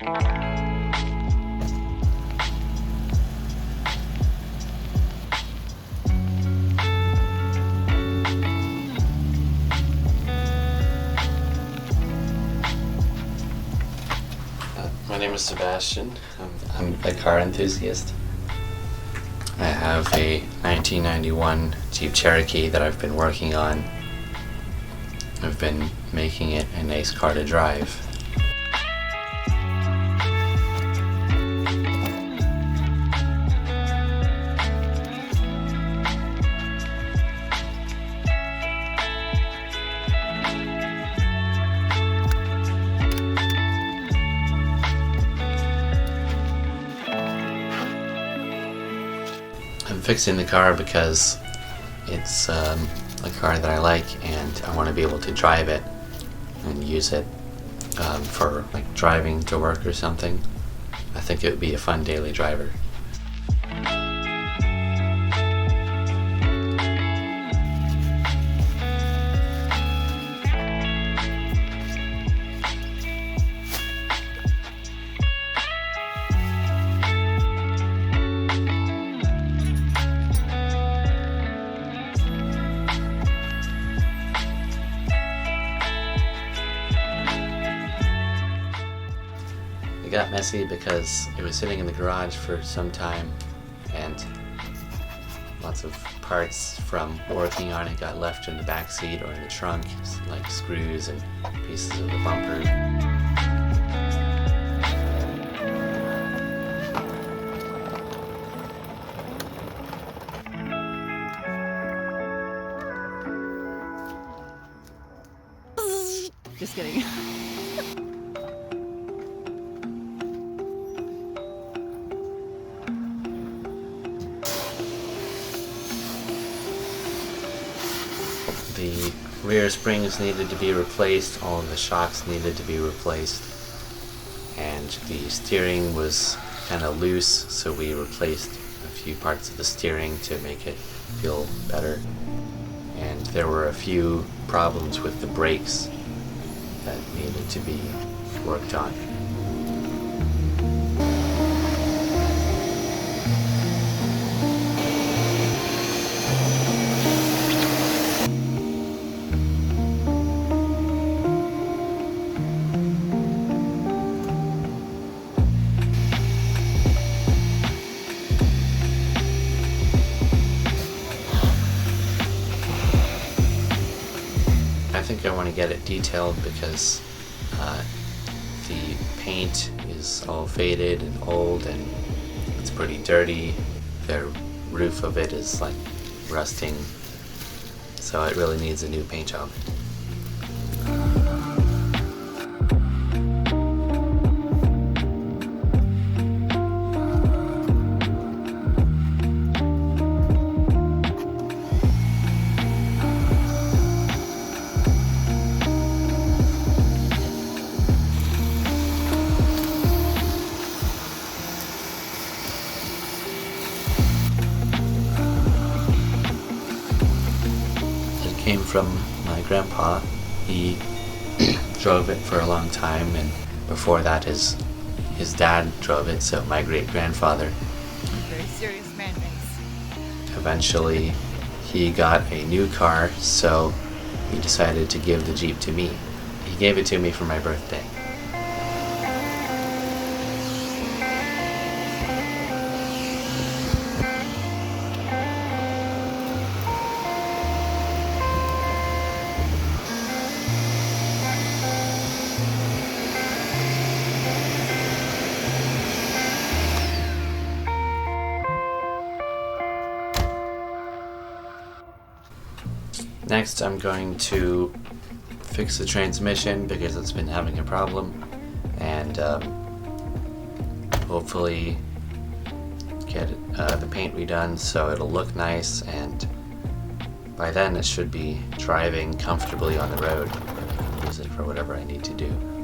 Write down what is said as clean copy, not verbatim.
My name is Sebastian. I'm a car enthusiast. I have a 1991 Jeep Cherokee that I've been working on. I've been making it a nice car to drive. I'm fixing the car because it's a car that I like, and I want to be able to drive it and use it for like driving to work or something. I think it would be a fun daily driver. It got messy because it was sitting in the garage for some time, and lots of parts from working on it got left in the back seat or in the trunk, like screws and pieces of the bumper. Just kidding. The rear springs needed to be replaced, all of the shocks needed to be replaced, and the steering was kind of loose, so we replaced a few parts of the steering to make it feel better. And there were a few problems with the brakes that needed to be worked on. I think I want to get it detailed because the paint is all faded and old and it's pretty dirty. The roof of it is like rusting, so it really needs a new paint job. Came from my grandpa. He drove it for a long time, and before that his dad drove it, so my great-grandfather. Very serious man race. Eventually he got a new car, so he decided to give the Jeep to me. He gave it to me for my birthday. Next, I'm going to fix the transmission because it's been having a problem, and hopefully get the paint redone so it'll look nice, and by then it should be driving comfortably on the road. Use it for whatever I need to do.